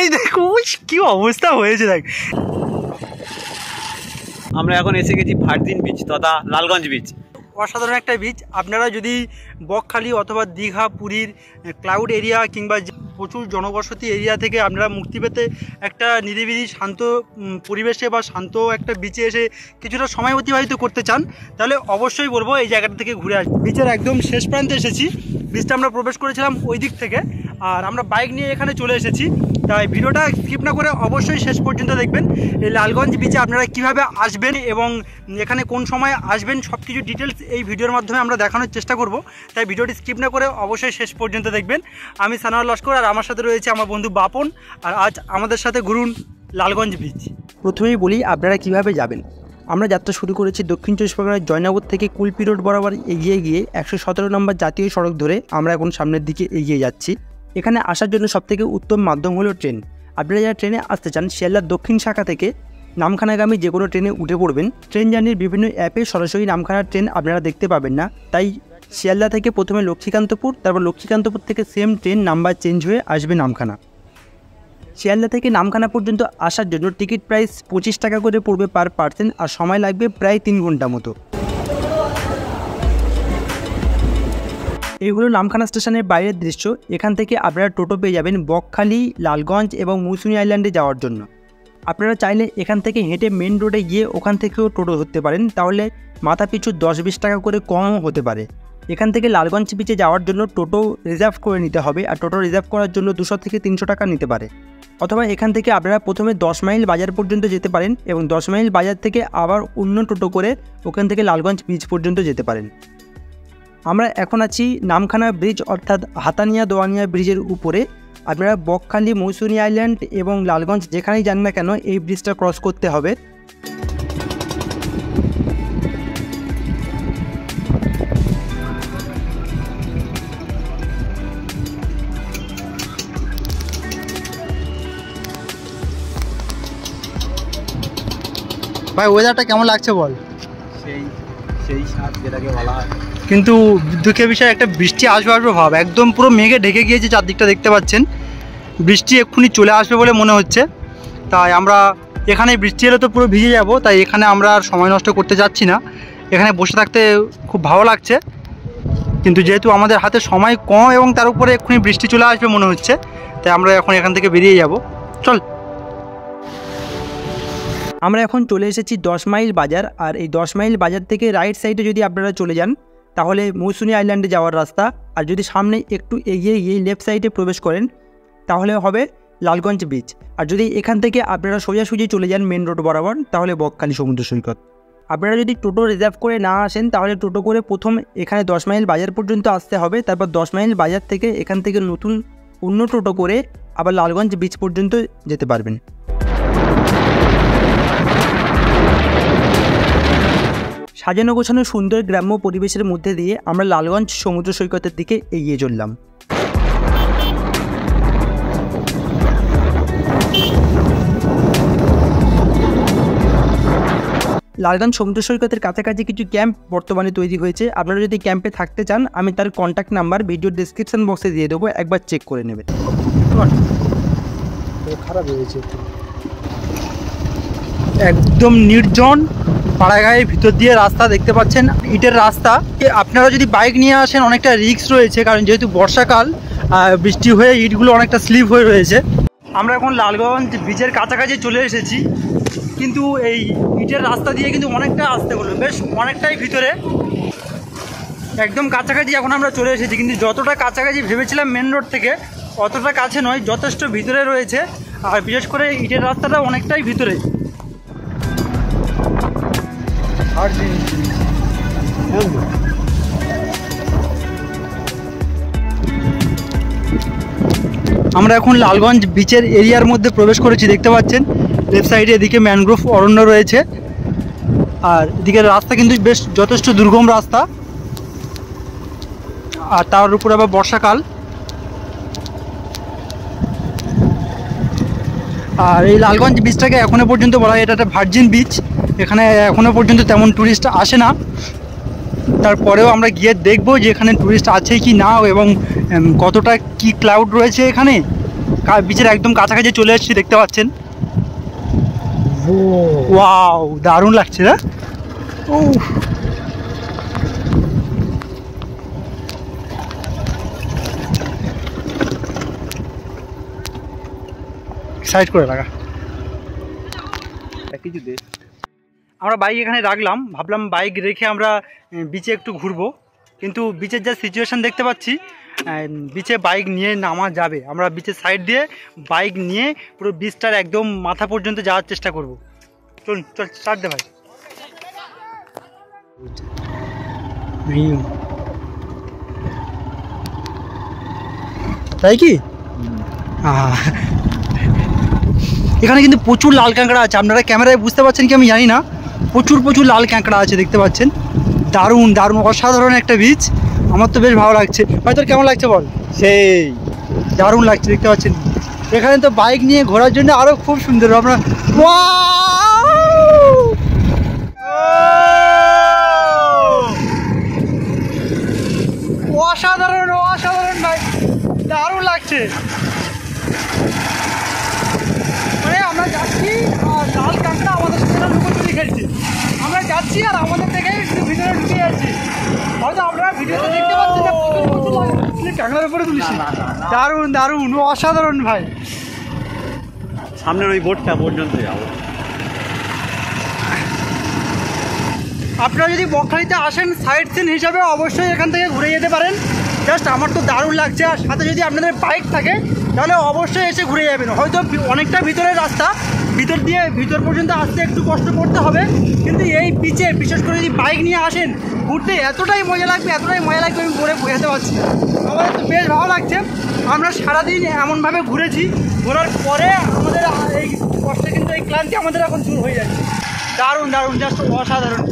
Guys দেখো কি অবস্থা হয়েছে দেখ। আমরা এখন এসে গেছি ভার্জিন বিচ তথা লালগঞ্জ বিচ। অসাধারণ একটা বিচ। আপনারা যদি বকখালি অথবা দীঘা পুরীর ক্লাউড এরিয়া কিংবা প্রচুর জনবসতি এরিয়া থেকে আপনারা মুক্তি পেতে একটা নিরিবিলি শান্ত পরিবেশে বা শান্ত একটা বিচে এসে কিছুটা সময় অতিবাহিত করতে চান, তাহলে অবশ্যই বলবো এই জায়গাটা থেকে ঘুরে আসবে। বিচের একদম শেষ প্রান্তে এসেছি। বিচটা আমরা প্রবেশ করেছিলাম ওই দিক থেকে, আর আমরা বাইক নিয়ে এখানে চলে এসেছি। তাই ভিডিওটা স্কিপ না করে অবশ্যই শেষ পর্যন্ত দেখবেন। এই লালগঞ্জ বিচে আপনারা কিভাবে আসবেন এবং এখানে কোন সময় আসবেন সব কিছু ডিটেলস এই ভিডিওর মাধ্যমে আমরা দেখানোর চেষ্টা করব। তাই ভিডিওটি স্কিপ না করে অবশ্যই শেষ পর্যন্ত দেখবেন। আমি সানোয়ার লস্কর, আর আমার সাথে রয়েছে আমার বন্ধু বাপন। আর আজ আমাদের সাথে ঘুরুন লালগঞ্জ বিচ। প্রথমেই বলি আপনারা কিভাবে যাবেন। আমরা যাত্রা শুরু করেছি দক্ষিণ চব্বিশ পরগনার জয়নগর থেকে কুলপি রোড বরাবর এগিয়ে গিয়ে 117 নম্বর জাতীয় সড়ক ধরে আমরা এখন সামনের দিকে এগিয়ে যাচ্ছি। এখানে আসার জন্য সবথেকে উত্তম মাধ্যম হলো ট্রেন। আপনারা যারা ট্রেনে আসতে চান শিয়ালদার দক্ষিণ শাখা থেকে নামখানাগামী যে কোনো ট্রেনে উঠে পড়বেন। ট্রেন জার্নির বিভিন্ন অ্যাপে সরাসরি নামখানার ট্রেন আপনারা দেখতে পাবেন না, তাই শিয়ালদা থেকে প্রথমে লক্ষ্মীকান্তপুর, তারপর লক্ষ্মীকান্তপুর থেকে সেম ট্রেন নাম্বার চেঞ্জ হয়ে আসবে নামখানা। শিয়ালদা থেকে নামখানা পর্যন্ত আসার জন্য টিকিট প্রাইস 25 টাকা করে পড়বে পার পার্সন, আর সময় লাগবে প্রায় 3 ঘন্টা মতো। এই হলো নামখানা স্টেশনের বাইরের দৃশ্য। এখান থেকে আপনারা টোটো পেয়ে যাবেন বকখালি, লালগঞ্জ এবং মৌসুমী আইল্যান্ডে যাওয়ার জন্য। আপনারা চাইলে এখান থেকে হেঁটে মেন রোডে গিয়ে ওখান থেকেও টোটো ধরতে পারেন, তাহলে মাথা পিছু 10-20 টাকা করে কমও হতে পারে। এখান থেকে লালগঞ্জ বিচে যাওয়ার জন্য টোটো রিজার্ভ করে নিতে হবে, আর টোটো রিজার্ভ করার জন্য 200 থেকে 300 টাকা নিতে পারে। অথবা এখান থেকে আপনারা প্রথমে 10 মাইল বাজার পর্যন্ত যেতে পারেন এবং 10 মাইল বাজার থেকে আবার অন্য টোটো করে ওখান থেকে লালগঞ্জ বিচ পর্যন্ত যেতে পারেন। আমরা এখন আছি নামখানা ব্রিজ অর্থাৎ হাতানিয়া দোয়ানিয়া ব্রিজের উপরে। আপনারা বকখালি, মৌসুমী আইল্যান্ড এবং লালগঞ্জ যেখানেই যান না কেন এই ব্রিজটা ক্রস করতে হবে। ভাই ওয়েদারটা কেমন লাগছে বল? সেই স্বাদ যেটাকে বলা হয়। কিন্তু দুঃখের বিষয় একটা বৃষ্টি আসবে ভাব, একদম পুরো মেঘে ঢেকে গিয়েছে চারদিকটা দেখতে পাচ্ছেন। বৃষ্টি এক্ষুনি চলে আসবে বলে মনে হচ্ছে, তাই আমরা এখানে বৃষ্টি এলে তো পুরো ভিজে যাব, তাই এখানে আমরা আর সময় নষ্ট করতে যাচ্ছি না। এখানে বসে থাকতে খুব ভালো লাগছে, কিন্তু যেহেতু আমাদের হাতে সময় কম এবং তার উপরে এক্ষুনি বৃষ্টি চলে আসবে মনে হচ্ছে, তাই আমরা এখন এখান থেকে বেরিয়ে যাব। চল। আমরা এখন চলে এসেছি 10 মাইল বাজার, আর এই 10 মাইল বাজার থেকে রাইট সাইডে যদি আপনারা চলে যান তাহলে মৌসুমী আইল্যান্ডে যাওয়ার রাস্তা, আর যদি সামনে একটু এগিয়ে গিয়ে লেফট সাইডে প্রবেশ করেন তাহলে হবে লালগঞ্জ বিচ। আর যদি এখান থেকে আপনারা সোজাসুজি চলে যান মেন রোড বরাবর তাহলে বকখালি সমুদ্র সৈকত। আপনারা যদি টোটো রিজার্ভ করে না আসেন তাহলে টোটো করে প্রথম এখানে 10 মাইল বাজার পর্যন্ত আসতে হবে, তারপর 10 মাইল বাজার থেকে এখান থেকে নতুন অন্য টোটো করে আবার লালগঞ্জ বিচ পর্যন্ত যেতে পারবেন। সাজানো গোছানো সুন্দর গ্রাম্য পরিবেশের মধ্যে দিয়ে আমরা লালগঞ্জ সমুদ্র সৈকতের দিকে এগিয়ে চললাম। লালগঞ্জ সমুদ্র সৈকতের কাছাকাছি কিছু ক্যাম্প বর্তমানে তৈরি হয়েছে। আপনারা যদি ক্যাম্পে থাকতে চান আমি তার কন্ট্যাক্ট নাম্বার ভিডিওর ডেসক্রিপশন বক্সে দিয়ে দেবো, একবার চেক করে নেবেন। খারাপ হয়েছে, একদম নির্জন পাড়াগাঁয়ের ভিতর দিয়ে রাস্তা দেখতে পাচ্ছেন, ইটের রাস্তা। আপনারা যদি বাইক নিয়ে আসেন অনেকটা রিস্ক রয়েছে, কারণ যেহেতু বর্ষাকাল বৃষ্টি হয়ে ইটগুলো অনেকটা স্লিপ হয়ে রয়েছে। আমরা এখন লালগঞ্জ বিচের কাছাকাছি চলে এসেছি, কিন্তু এই ইটের রাস্তা দিয়ে কিন্তু অনেকটা আসতে হলো, বেশ অনেকটাই ভিতরে, একদম কাছাকাছি এখন আমরা চলে এসেছি। কিন্তু যতটা কাছাকাছি ভেবেছিলাম মেন রোড থেকে অতটা কাছে নয়, যথেষ্ট ভিতরে রয়েছে, আর বিশেষ করে ইটের রাস্তাটা অনেকটাই ভিতরে। আমরা এখন লালগঞ্জ বিচের এরিয়ার মধ্যে প্রবেশ করেছি, দেখতে পাচ্ছেন লেফট সাইডে এদিকে ম্যানগ্রোভ অরণ্য রয়েছে, আর এদিকের রাস্তা কিন্তু বেশ যথেষ্ট দুর্গম রাস্তা, আর তার উপর আবার বর্ষাকাল। আর এই লালগঞ্জ বিচটাকে এখনো পর্যন্ত বলা হয় এটা একটা ভার্জিন বিচ। এখানে এখনো পর্যন্ত তেমন টুরিস্ট আসে না, তারপরেও আমরা গিয়ে দেখব যে এখানে টুরিস্ট আছে কি না এবং কতটা কি ক্লাউড রয়েছে এখানে, বিচের একদম কাছাকাছি চলে এসেছি, দেখতে পাচ্ছেন। ওয়াও, দারুণ লাগছে না? সাইড করে রাখা। কিছু দে। আমরা বাইক এখানে রাখলাম, ভাবলাম বাইক রেখে আমরা বিচে একটু ঘুরবো, কিন্তু বিচের যা সিচুয়েশান দেখতে পাচ্ছি, বিচে বাইক নিয়ে নামা যাবে। আমরা বিচের সাইড দিয়ে বাইক নিয়ে পুরো বিচটার একদম মাথা পর্যন্ত যাওয়ার চেষ্টা করব। চল চল, স্টার্ট দে ভাই। তাই কি? এখানে কিন্তু প্রচুর লাল কাঁকড়া আছে, আপনারা ক্যামেরায় বুঝতে পারছেন কি আমি জানি না, প্রচুর লাল কাঁকড়া আছে, দেখতে পাচ্ছেন। দারুণ দারুণ অসাধারণ একটা বীজ, আমার তো বেশ ভালো লাগছে। ভাই তোর কেমন লাগছে বল? সেই দারুণ লাগছে, দেখতে পাচ্ছেন। এখানে তো বাইক নিয়ে ঘোরার জন্য আরও খুব সুন্দর। আমরা অসাধারণ অসাধারণ ভাই, দারুণ লাগছে। মানে আমরা যাচ্ছি আর লাল কাঁকড়া আমাদের সাথে লুকোচুরি খেলছে। আমরা যাচ্ছি আর আমাদের থেকে একটু ভিতরে ঢুকে যাচ্ছি। হয়তো আপনারা ভিডিওতে দেখতে পাচ্ছেন না, কাঁকড়ার উপরে তুলেছি। দারুণ দারুণ অসাধারণ ভাই। সামনের ওই বোটটা পর্যন্ত যাবো। আপনারা যদি বকখালিতে আসেন সাইড সিন হিসাবে অবশ্যই এখান থেকে ঘুরে যেতে পারেন। জাস্ট আমার তো দারুণ লাগছে, আর সাথে যদি আপনাদের বাইক থাকে তাহলে অবশ্যই এসে ঘুরে যাবেন। হয়তো অনেকটা ভিতরের রাস্তা, ভিতর পর্যন্ত আসতে একটু কষ্ট করতে হবে, কিন্তু এই বিচে বিশেষ করে যদি বাইক নিয়ে আসেন ঘুরতে এতটাই মজা লাগবে আমি ঘুরে বোঝাতে পারছি না। আমাদের তো বেশ ভালো লাগছে। আমরা সারাদিন এমনভাবে ঘুরেছি, ঘোরার পরে আমাদের এই কষ্টে কিন্তু এই ক্লান্তি আমাদের এখন দূর হয়ে যাচ্ছে। দারুণ দারুণ, জাস্ট অসাধারণ।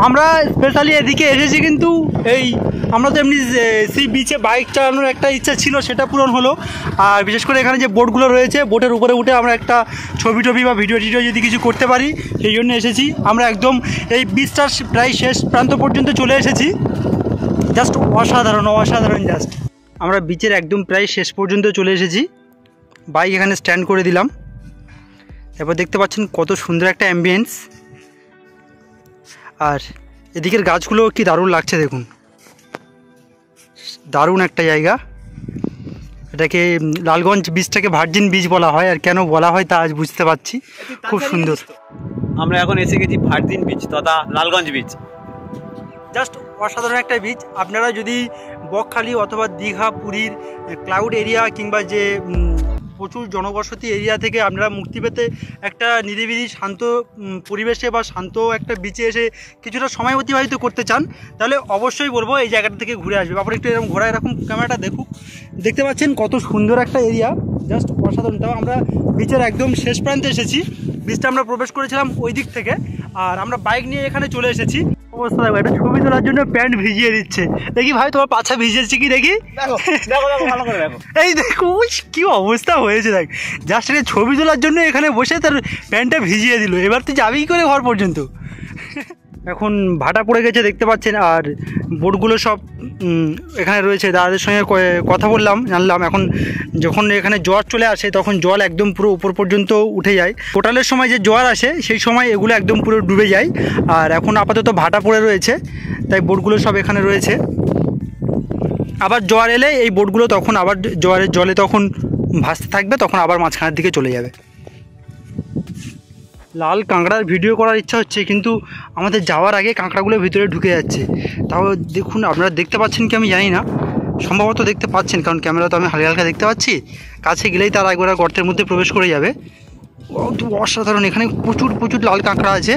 আমরা স্পেশালি এদিকে এসেছি, কিন্তু আমরা তো এমনি সেই বিচে বাইক চালানোর একটা ইচ্ছা ছিল, সেটা পূরণ হলো। আর বিশেষ করে এখানে যে বোটগুলো রয়েছে, বোটের উপরে উঠে আমরা একটা ছবি বা ভিডিও যদি কিছু করতে পারি, সেই জন্য এসেছি। আমরা একদম এই বিচটার প্রায় শেষ প্রান্ত পর্যন্ত চলে এসেছি। জাস্ট অসাধারণ অসাধারণ। জাস্ট আমরা বিচের একদম প্রায় শেষ পর্যন্ত চলে এসেছি। বাইক এখানে স্ট্যান্ড করে দিলাম। এরপর দেখতে পাচ্ছেন কত সুন্দর একটা অ্যাম্বিয়েন্স, আর এদিকের গাছগুলো কি দারুণ লাগছে, দেখুন। দারুণ একটা জায়গা। এটাকে লালগঞ্জ বীজটাকে ভার্জিন বীজ বলা হয়, আর কেন বলা হয় তা আজ বুঝতে পারছি। খুব সুন্দর। আমরা এখন এসে গেছি ভার্জিন বীজ তথা লালগঞ্জ বীজ। জাস্ট অসাধারণ একটা বীজ। আপনারা যদি বকখালি অথবা দীঘা, পুরীর ক্লাউড এরিয়া কিংবা যে প্রচুর জনবসতি এরিয়া থেকে আপনারা মুক্তি পেতে একটা নিরিবিলি শান্ত পরিবেশে বা শান্ত একটা বিচে এসে কিছুটা সময় অতিবাহিত করতে চান, তাহলে অবশ্যই বলবো এই জায়গাটা থেকে ঘুরে আসবে। আপনার একটু এরকম ঘোরা, এরকম ক্যামেরাটা দেখুক, দেখতে পাচ্ছেন কত সুন্দর একটা এরিয়া, জাস্ট অসাধারণ। তাও আমরা বিচের একদম শেষ প্রান্তে এসেছি। বিচটা আমরা প্রবেশ করেছিলাম ওই দিক থেকে, আর আমরা বাইক নিয়ে এখানে চলে এসেছি। অবস্থা দেখো, একটা ছবি তোলার জন্য প্যান্ট ভিজিয়ে দিচ্ছে। দেখি ভাই তোমার পাছা ভিজেছে কি, দেখি। ভালো করে দেখো, এই দেখো কি অবস্থা হয়েছে, দেখ। জাস্ট একটা ছবি তোলার জন্য এখানে বসে তার প্যান্টটা ভিজিয়ে দিল। এবার তুই যাবি করে ঘর পর্যন্ত? এখন ভাটা পড়ে গেছে, দেখতে পাচ্ছেন। আর বোটগুলো সব এখানে রয়েছে, তাদের সঙ্গে কথা বললাম, জানলাম এখন যখন এখানে জোয়ার চলে আসে তখন জল একদম পুরো উপর পর্যন্ত উঠে যায়। পোটালের সময় যে জোয়ার আসে সেই সময় এগুলো একদম পুরো ডুবে যায়। আর এখন আপাতত ভাটা পড়ে রয়েছে, তাই বোটগুলো সব এখানে রয়েছে। আবার জোয়ার এলে এই বোটগুলো তখন আবার জোয়ারের জলে তখন ভাসতে থাকবে, তখন আবার মাঝখানের দিকে চলে যাবে। লাল কাঁকড়ার ভিডিও করার ইচ্ছা হচ্ছে, কিন্তু আমাদের যাওয়ার আগে কাঁকড়াগুলো ভিতরে ঢুকে যাচ্ছে। তাও দেখুন, আপনারা দেখতে পাচ্ছেন কি আমি জানি না, সম্ভবত দেখতে পাচ্ছেন, কারণ ক্যামেরা তো আমি হালকা হালকা দেখতে পাচ্ছি। কাছে গেলেই তার একবার গর্তের মধ্যে প্রবেশ করে যাবে। অসাধারণ, এখানে প্রচুর লাল কাঁকড়া আছে।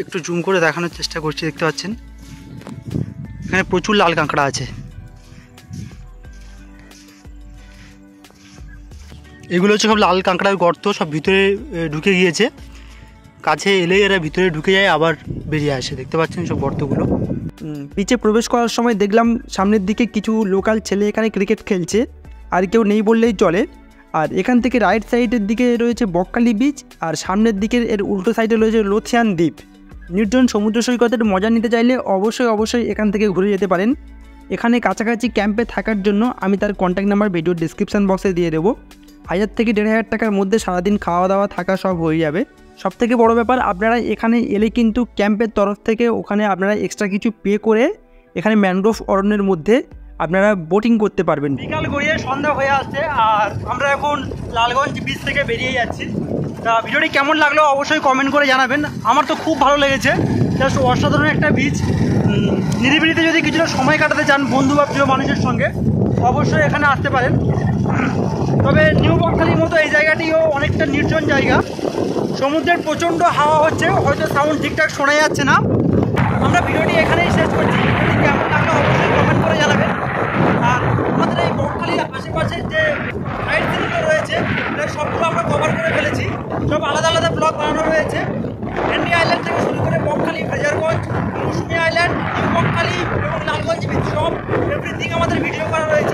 একটু জুম করে দেখানোর চেষ্টা করছি, দেখতে পাচ্ছেন এখানে প্রচুর লাল কাঁকড়া আছে। এগুলো হচ্ছে সব লাল কাঁকড়ার গর্ত, সব ভিতরে ঢুকে গিয়েছে। কাছে এলেই এরা ভিতরে ঢুকে যায়, আবার বেরিয়ে আসে। দেখতে পাচ্ছেন সব গর্তগুলো। বিচে প্রবেশ করার সময় দেখলাম সামনের দিকে কিছু লোকাল ছেলে এখানে ক্রিকেট খেলছে, আর কেউ নেই বললেই চলে। আর এখান থেকে রাইট সাইডের দিকে রয়েছে বকখালি বিচ, আর সামনের দিকের এর উল্টো সাইডে রয়েছে লোথিয়ান দ্বীপ। নির্জন সমুদ্র সৈকতের মজা নিতে চাইলে অবশ্যই এখান থেকে ঘুরে যেতে পারেন। এখানে কাছাকাছি ক্যাম্পে থাকার জন্য আমি তার কন্ট্যাক্ট নাম্বার ভিডিওর ডিসক্রিপশান বক্সে দিয়ে দেবো। 1000 থেকে 1500 টাকার মধ্যে সারাদিন খাওয়া দাওয়া থাকা সব হয়ে যাবে। সবথেকে বড় ব্যাপার, আপনারা এখানে এলে কিন্তু ক্যাম্পের তরফ থেকে ওখানে আপনারা এক্সট্রা কিছু পে করে এখানে ম্যানগ্রোভ অরণ্যের মধ্যে আপনারা বোটিং করতে পারবেন। বিকাল গড়িয়ে সন্ধ্যা হয়ে আসছে আর আমরা এখন লালগঞ্জ বিচ থেকে বেরিয়ে যাচ্ছি। তা ভিডিওটি কেমন লাগলো অবশ্যই কমেন্ট করে জানাবেন। আমার তো খুব ভালো লেগেছে, জাস্ট অসাধারণ একটা বিচ। নিরিবিলিতে যদি কিছুটা সময় কাটাতে চান বন্ধু বা প্রিয় মানুষের সঙ্গে, অবশ্যই এখানে আসতে পারেন। তবে নিউ বকখালির মতো এই জায়গাটিও অনেকটা নির্জন জায়গা। সমুদ্রের প্রচণ্ড হাওয়া হচ্ছে, হয়তো সাউন্ড ঠিকঠাক শোনা যাচ্ছে না। আমরা ভিডিওটি এখানেই শেষ করছি। ভিডিওটি কেমন লাগলো অবশ্যই কমেন্ট করে জানাবেন। আর আমাদের এই বকখালির আশেপাশে যে সাইড সিনগুলো রয়েছে সবগুলো আমরা কভার করে ফেলেছি। সব আলাদা আলাদা ব্লগ বানানো রয়েছে। হেনরি আইল্যান্ড থেকে শুরু করে বকখালি, ফ্রেজারগঞ্জ, মৌসুমী আইল্যান্ড, নিউ বকখালি এবং লালগঞ্জ বিচ, সব এভরিথিং আমাদের ভিডিও করা রয়েছে।